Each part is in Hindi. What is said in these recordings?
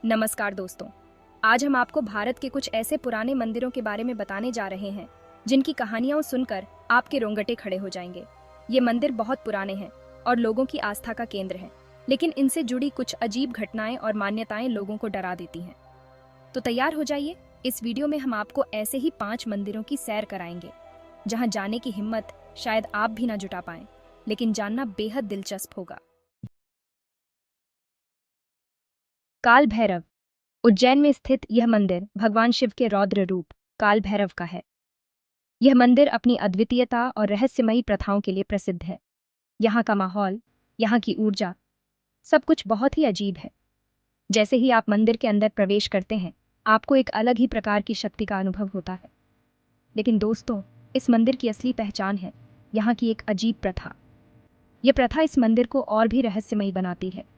नमस्कार दोस्तों। आज हम आपको भारत के कुछ ऐसे पुराने मंदिरों के बारे में बताने जा रहे हैं जिनकी कहानियां सुनकर आपके रोंगटे खड़े हो जाएंगे। ये मंदिर बहुत पुराने हैं और लोगों की आस्था का केंद्र हैं, लेकिन इनसे जुड़ी कुछ अजीब घटनाएं और मान्यताएं लोगों को डरा देती हैं। तो तैयार हो जाइए, इस वीडियो में हम आपको ऐसे ही 5 मंदिरों की सैर कराएंगे जहां जाने की हिम्मत शायद आप भी ना जुटा पाएं, लेकिन जानना बेहद दिलचस्प होगा। काल भैरव। उज्जैन में स्थित यह मंदिर भगवान शिव के रौद्र रूप काल भैरव का है। यह मंदिर अपनी अद्वितीयता और रहस्यमयी प्रथाओं के लिए प्रसिद्ध है। यहाँ का माहौल, यहाँ की ऊर्जा, सब कुछ बहुत ही अजीब है। जैसे ही आप मंदिर के अंदर प्रवेश करते हैं, आपको एक अलग ही प्रकार की शक्ति का अनुभव होता है। लेकिन दोस्तों, इस मंदिर की असली पहचान है यहाँ की एक अजीब प्रथा। यह प्रथा इस मंदिर को और भी रहस्यमयी बनाती है।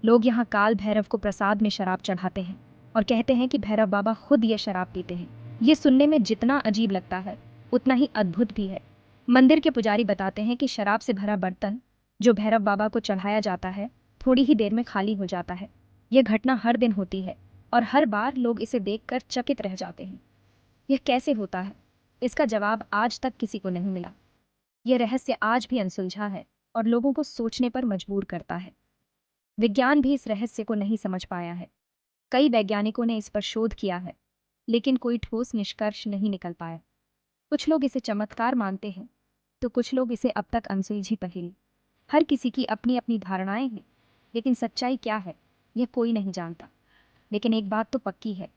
लोग यहाँ काल भैरव को प्रसाद में शराब चढ़ाते हैं और कहते हैं कि भैरव बाबा खुद ये शराब पीते हैं। ये सुनने में जितना अजीब लगता है, उतना ही अद्भुत भी है। मंदिर के पुजारी बताते हैं कि शराब से भरा बर्तन जो भैरव बाबा को चढ़ाया जाता है, थोड़ी ही देर में खाली हो जाता है। यह घटना हर दिन होती है और हर बार लोग इसे देखकर चकित रह जाते हैं। यह कैसे होता है? इसका जवाब आज तक किसी को नहीं मिला। यह रहस्य आज भी अनसुलझा है और लोगों को सोचने पर मजबूर करता है। विज्ञान भी इस रहस्य को नहीं समझ पाया है। कई वैज्ञानिकों ने इस पर शोध किया है, लेकिन कोई ठोस निष्कर्ष नहीं निकल पाया। कुछ लोग इसे चमत्कार मानते हैं, तो कुछ लोग इसे अब तक अनसुलझी पहेली। हर किसी की अपनी अपनी धारणाएं हैं, लेकिन सच्चाई क्या है, यह कोई नहीं जानता। लेकिन एक बात तो पक्की है,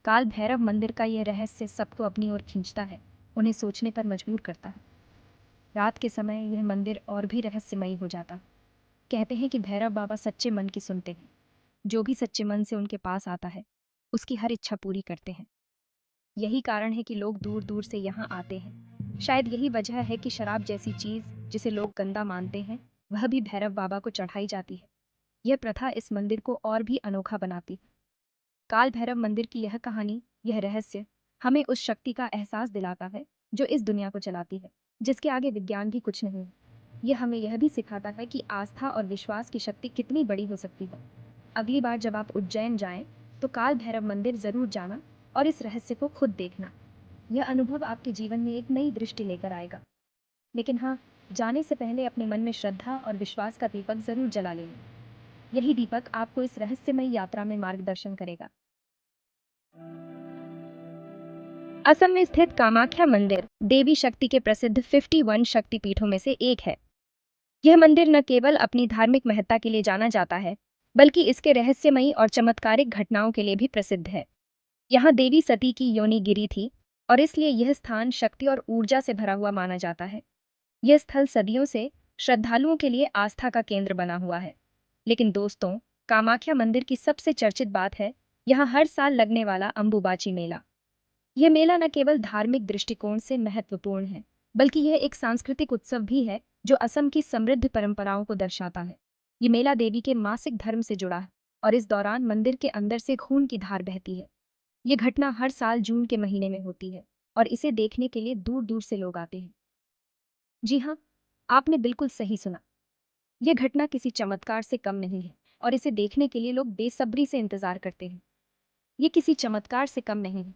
काल भैरव मंदिर का यह रहस्य सबको अपनी ओर खींचता है, उन्हें सोचने पर मजबूर करता है। रात के समय यह मंदिर और भी रहस्यमयी हो जाता। कहते हैं कि भैरव बाबा सच्चे मन की सुनते हैं। जो भी सच्चे मन से उनके पास आता है, उसकी हर इच्छा पूरी करते हैं। यही कारण है कि लोग दूर दूर से यहाँ आते हैं। शायद यही वजह है कि शराब जैसी चीज जिसे लोग गंदा मानते हैं, वह भी भैरव बाबा को चढ़ाई जाती है। यह प्रथा इस मंदिर को और भी अनोखा बनाती है। काल भैरव मंदिर की यह कहानी, यह रहस्य हमें उस शक्ति का एहसास दिलाता है जो इस दुनिया को चलाती है, जिसके आगे विज्ञान भी कुछ नहीं है। यह हमें यह भी सिखाता है कि आस्था और विश्वास की शक्ति कितनी बड़ी हो सकती है। अगली बार जब आप उज्जैन जाएं, तो काल भैरव मंदिर जरूर जाना और इस रहस्य को खुद देखना। यह अनुभव आपके जीवन में एक नई दृष्टि लेकर आएगा। लेकिन हाँ, जाने से पहले अपने मन में श्रद्धा और विश्वास का दीपक जरूर जला लेना। यही दीपक आपको इस रहस्यमयी यात्रा में मार्गदर्शन करेगा। असम में स्थित कामाख्या मंदिर देवी शक्ति के प्रसिद्ध 51 शक्तिपीठों में से एक है। यह मंदिर न केवल अपनी धार्मिक महत्ता के लिए जाना जाता है, बल्कि इसके रहस्यमयी और चमत्कारिक घटनाओं के लिए भी प्रसिद्ध है। यहाँ देवी सती की योनि गिरी थी और इसलिए यह स्थान शक्ति और ऊर्जा से भरा हुआ माना जाता है। यह स्थल सदियों से श्रद्धालुओं के लिए आस्था का केंद्र बना हुआ है। लेकिन दोस्तों, कामाख्या मंदिर की सबसे चर्चित बात है यहाँ हर साल लगने वाला अंबुबाची मेला। यह मेला न केवल धार्मिक दृष्टिकोण से महत्वपूर्ण है, बल्कि यह एक सांस्कृतिक उत्सव भी है जो असम की समृद्ध परंपराओं को दर्शाता है। ये मेला देवी के मासिक धर्म से जुड़ा है और इस दौरान मंदिर के अंदर से खून की धार बहती है। ये घटना हर साल जून के महीने में होती है और इसे देखने के लिए दूर दूर से लोग आते हैं। जी हाँ, आपने बिल्कुल सही सुना। यह घटना किसी चमत्कार से कम नहीं है और इसे देखने के लिए लोग बेसब्री से इंतजार करते हैं। ये किसी चमत्कार से कम नहीं है।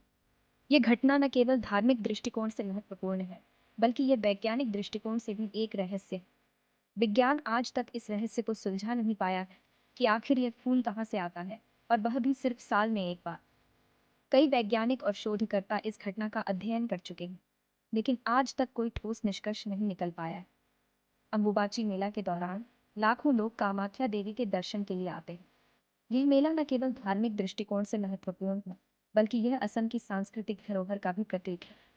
यह घटना न केवल धार्मिक दृष्टिकोण से महत्वपूर्ण है, बल्कि यह वैज्ञानिक दृष्टिकोण से भी एक रहस्य है। विज्ञान आज तक इस रहस्य को सुलझा नहीं पाया है कि आखिर यह खून कहाँ से आता है, और वह भी सिर्फ साल में एक बार। कई वैज्ञानिक और शोधकर्ता इस घटना का अध्ययन कर चुके हैं, लेकिन आज तक कोई ठोस निष्कर्ष नहीं निकल पाया है। अंबुबाची मेला के दौरान लाखों लोग कामाख्या देवी के दर्शन के लिए आते हैं। यह मेला न केवल धार्मिक दृष्टिकोण से महत्वपूर्ण है, बल्कि यह असम की सांस्कृतिक धरोहर का भी प्रतीक है।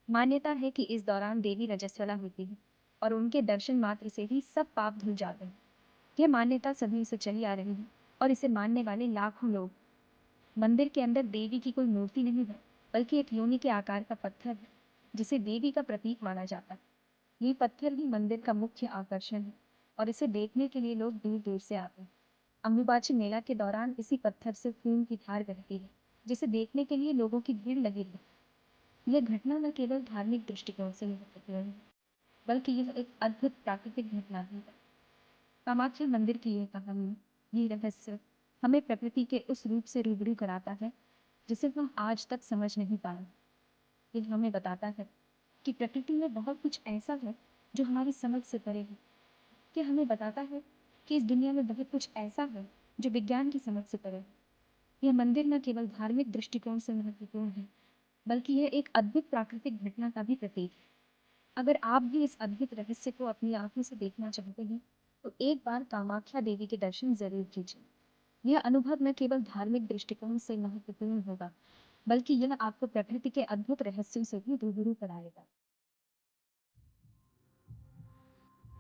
मान्यता है कि इस दौरान देवी रजस्वला होती है और उनके दर्शन मात्र से ही सब पाप धुल जाते हैं। यह मान्यता सदी से चली आ रही है और इसे मानने वाले लाखों लोग। मंदिर के अंदर देवी की कोई मूर्ति नहीं है, बल्कि एक योनि के आकार का पत्थर है, जिसे देवी का प्रतीक माना जाता है। ये पत्थर ही मंदिर का मुख्य आकर्षण है और इसे देखने के लिए लोग दूर दूर से आते हैं। अंबुबाची मेला के दौरान इसी पत्थर से खून की धार बहती है, जिसे देखने के लिए लोगों की भीड़ लगी है। यह घटना न केवल धार्मिक दृष्टिकोण से महत्वपूर्ण है, बल्कि यह एक अद्भुत प्राकृतिक घटना है। कामाख्या मंदिर की यह कहानी, ये रहस्य हमें प्रकृति के उस रूप से रूबरू कराता है जिसे हम आज तक समझ नहीं पाए। ये हमें बताता है कि प्रकृति में बहुत कुछ ऐसा है जो हमारी समझ से परे है। ये हमें बताता है कि इस दुनिया में बहुत कुछ ऐसा है जो विज्ञान की समझ से परे है। यह मंदिर न केवल धार्मिक दृष्टिकोण से महत्वपूर्ण है, बल्कि यह एक अद्भुत प्राकृतिक घटना का भी प्रतीक है। अगर आप भी इस अद्भुत रहस्य को अपनी आंखों से देखना चाहते हैं, तो एक बार कामाख्या देवी के दर्शन जरूर कीजिए। यह अनुभव न केवल धार्मिक दृष्टिकोण से महत्वपूर्ण होगा, बल्कि यह आपको प्रकृति के अद्भुत रहस्यों से भी रूबरू कराएगा।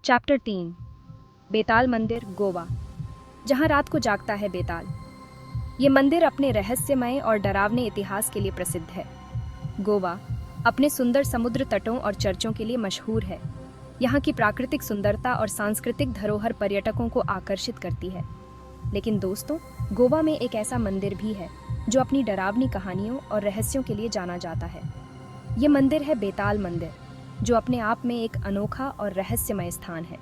चैप्टर 3 बेताल मंदिर, गोवा, जहां रात को जागता है बेताल। ये मंदिर अपने रहस्यमय और डरावने इतिहास के लिए प्रसिद्ध है। गोवा अपने सुंदर समुद्र तटों और चर्चों के लिए मशहूर है। यहाँ की प्राकृतिक सुंदरता और सांस्कृतिक धरोहर पर्यटकों को आकर्षित करती है। लेकिन दोस्तों, गोवा में एक ऐसा मंदिर भी है जो अपनी डरावनी कहानियों और रहस्यों के लिए जाना जाता है। ये मंदिर है बेताल मंदिर, जो अपने आप में एक अनोखा और रहस्यमय स्थान है।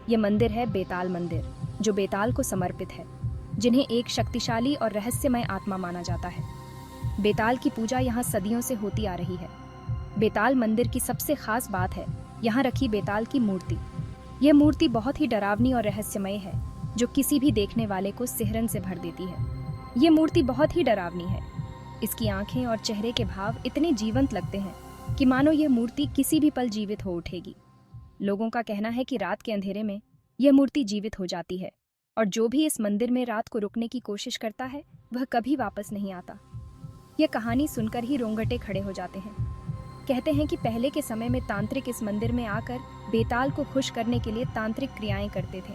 ये मंदिर है बेताल मंदिर, जो बेताल को समर्पित है, जिन्हें एक शक्तिशाली और रहस्यमय आत्मा माना जाता है। बेताल की पूजा यहाँ सदियों से होती आ रही है। बेताल मंदिर की सबसे खास बात है यहाँ रखी बेताल की मूर्ति। यह मूर्ति बहुत ही डरावनी और रहस्यमय है, जो किसी भी देखने वाले को सिहरन से भर देती है। ये मूर्ति बहुत ही डरावनी है। इसकी आंखें और चेहरे के भाव इतने जीवंत लगते हैं कि मानो यह मूर्ति किसी भी पल जीवित हो उठेगी। लोगों का कहना है कि रात के अंधेरे में यह मूर्ति जीवित हो जाती है, और जो भी इस मंदिर में रात को रुकने की कोशिश करता है वह कभी वापस नहीं आता। यह कहानी सुनकर ही रोंगटे खड़े हो जाते हैं। कहते हैं कि पहले के समय में तांत्रिक इस मंदिर में आकर बेताल को खुश करने के लिए तांत्रिक क्रियाएं करते थे।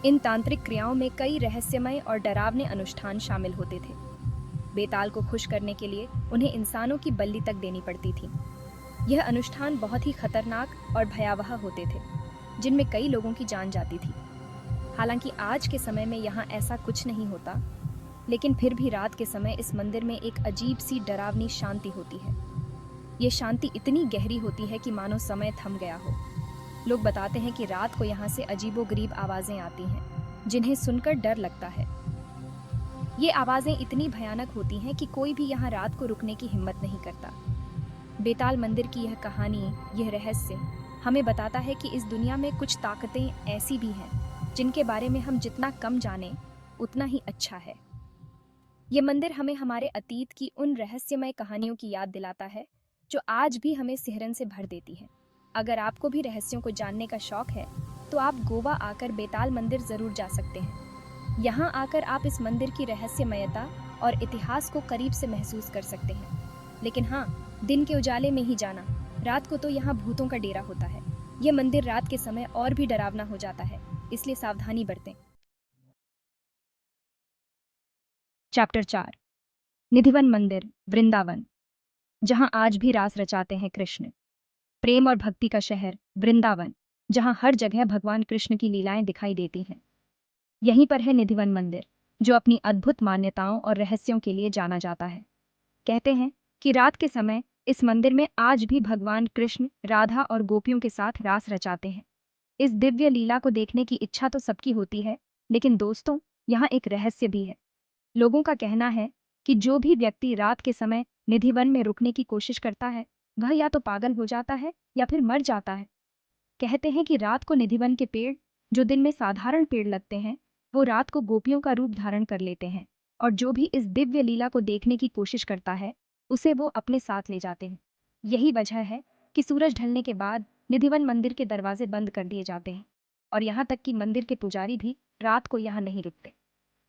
इन तांत्रिक क्रियाओं में कई रहस्यमय और डरावने अनुष्ठान शामिल होते थे। बेताल को खुश करने के लिए उन्हें इंसानों की बलि तक देनी पड़ती थी। यह अनुष्ठान बहुत ही खतरनाक और भयावह होते थे, जिनमें कई लोगों की जान जाती थी। हालांकि आज के समय में यहाँ ऐसा कुछ नहीं होता, लेकिन फिर भी रात के समय इस मंदिर में एक अजीब सी डरावनी शांति होती है। ये शांति इतनी गहरी होती है कि मानो समय थम गया हो। लोग बताते हैं कि रात को यहाँ से अजीबोगरीब आवाजें आती हैं, जिन्हें सुनकर डर लगता है। ये आवाजें इतनी भयानक होती हैं कि कोई भी यहाँ रात को रुकने की हिम्मत नहीं करता। बेताल मंदिर की यह कहानी, यह रहस्य हमें बताता है कि इस दुनिया में कुछ ताकतें ऐसी भी हैं जिनके बारे में हम जितना कम जाने उतना ही अच्छा है। ये मंदिर हमें हमारे अतीत की उन रहस्यमय कहानियों की याद दिलाता है जो आज भी हमें सिहरन से भर देती है। अगर आपको भी रहस्यों को जानने का शौक है, तो आप गोवा आकर बेताल मंदिर जरूर जा सकते हैं। यहाँ आकर आप इस मंदिर की रहस्यमयता और इतिहास को करीब से महसूस कर सकते हैं। लेकिन हाँ, दिन के उजाले में ही जाना, रात को तो यहाँ भूतों का डेरा होता है। यह मंदिर रात के समय और भी डरावना हो जाता है, इसलिए सावधानी बरतें। चैप्टर 4 निधिवन मंदिर, वृंदावन, जहां आज भी रास रचाते हैं कृष्ण। प्रेम और भक्ति का शहर वृंदावन, जहां हर जगह भगवान कृष्ण की लीलाएं दिखाई देती हैं। यहीं पर है निधिवन मंदिर, जो अपनी अद्भुत मान्यताओं और रहस्यों के लिए जाना जाता है। कहते हैं कि रात के समय इस मंदिर में आज भी भगवान कृष्ण राधा और गोपियों के साथ रास रचाते हैं। इस दिव्य लीला को देखने की इच्छा तो सबकी होती है, लेकिन दोस्तों, यहाँ एक रहस्य भी है। लोगों का कहना है कि जो भी व्यक्ति रात के समय निधिवन में रुकने की कोशिश करता है, वह या तो पागल हो जाता है या फिर मर जाता है। कहते हैं कि रात को निधिवन के पेड़, जो दिन में साधारण पेड़ लगते हैं, वो रात को गोपियों का रूप धारण कर लेते हैं, और जो भी इस दिव्य लीला को देखने की कोशिश करता है, उसे वो अपने साथ ले जाते हैं। यही वजह है कि सूरज ढलने के बाद निधिवन मंदिर के दरवाजे बंद कर दिए जाते हैं, और यहाँ तक कि मंदिर के पुजारी भी रात को यहाँ नहीं रुकते।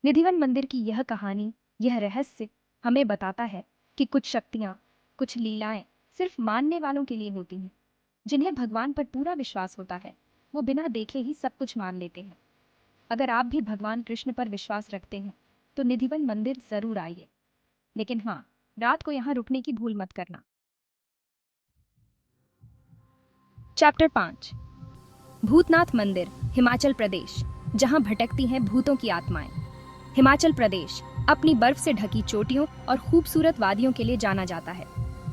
निधिवन मंदिर की यह कहानी, यह रहस्य हमें बताता है कि कुछ शक्तियाँ, कुछ लीलाएं सिर्फ मानने वालों के लिए होती हैं। जिन्हें भगवान पर पूरा विश्वास होता है, वो बिना देखे ही सब कुछ मान लेते हैं। अगर आप भी भगवान कृष्ण पर विश्वास रखते हैं, तो निधिवन मंदिर जरूर आइए। लेकिन हाँ, रात को यहाँ रुकने की भूल मत करना। चैप्टर 5 भूतनाथ मंदिर, हिमाचल प्रदेश, जहां भटकती हैं भूतों की आत्माएं। हिमाचल प्रदेश अपनी बर्फ से ढकी चोटियों और खूबसूरत वादियों के लिए जाना जाता है।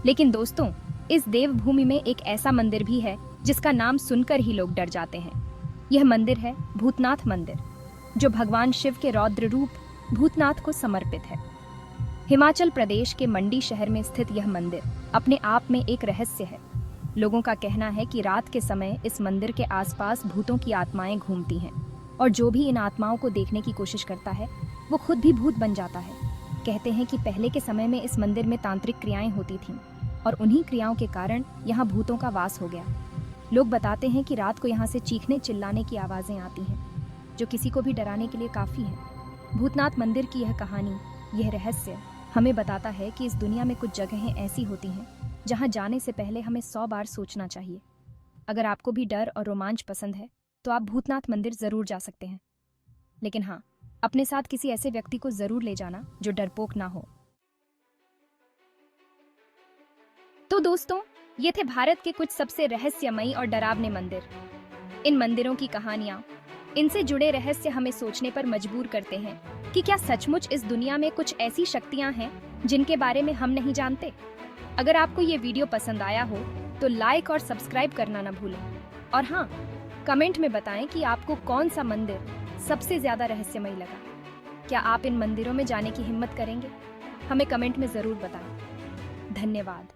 लेकिन दोस्तों, इस देवभूमि में एक ऐसा मंदिर भी है जिसका नाम सुनकर ही लोग डर जाते हैं। यह मंदिर है भूतनाथ मंदिर, जो भगवान शिव के रौद्र रूप भूतनाथ को समर्पित है। हिमाचल प्रदेश के मंडी शहर में स्थित यह मंदिर अपने आप में एक रहस्य है। लोगों का कहना है कि रात के समय इस मंदिर के आसपास भूतों की आत्माएं घूमती हैं और जो भी इन आत्माओं को देखने की कोशिश करता है वो खुद भी भूत बन जाता है। कहते हैं कि पहले के समय में इस मंदिर में तांत्रिक क्रियाएं होती थीं और उन्हीं क्रियाओं के कारण यहाँ भूतों का वास हो गया। लोग बताते हैं कि रात को यहाँ से चीखने चिल्लाने की आवाज़ें आती हैं जो किसी को भी डराने के लिए काफ़ी है। भूतनाथ मंदिर की यह कहानी, यह रहस्य हमें बताता है कि इस दुनिया में कुछ जगहें ऐसी होती हैं जहाँ जाने से पहले हमें 100 बार सोचना चाहिए। अगर आपको भी डर और रोमांच पसंद है तो आप भूतनाथ मंदिर ज़रूर जा सकते हैं, लेकिन हाँ, अपने साथ किसी ऐसे व्यक्ति को ज़रूर ले जाना जो डरपोक ना हो। तो दोस्तों, ये थे भारत के कुछ सबसे रहस्यमयी और डरावने मंदिर। इन मंदिरों की कहानियां, इनसे जुड़े रहस्य हमें सोचने पर मजबूर करते हैं कि क्या सचमुच इस दुनिया में कुछ ऐसी शक्तियां हैं जिनके बारे में हम नहीं जानते। अगर आपको ये वीडियो पसंद आया हो तो लाइक और सब्सक्राइब करना ना भूलें, और हाँ, कमेंट में बताएं कि आपको कौन सा मंदिर सबसे ज्यादा रहस्यमयी लगा। क्या आप इन मंदिरों में जाने की हिम्मत करेंगे? हमें कमेंट में जरूर बताएं। धन्यवाद।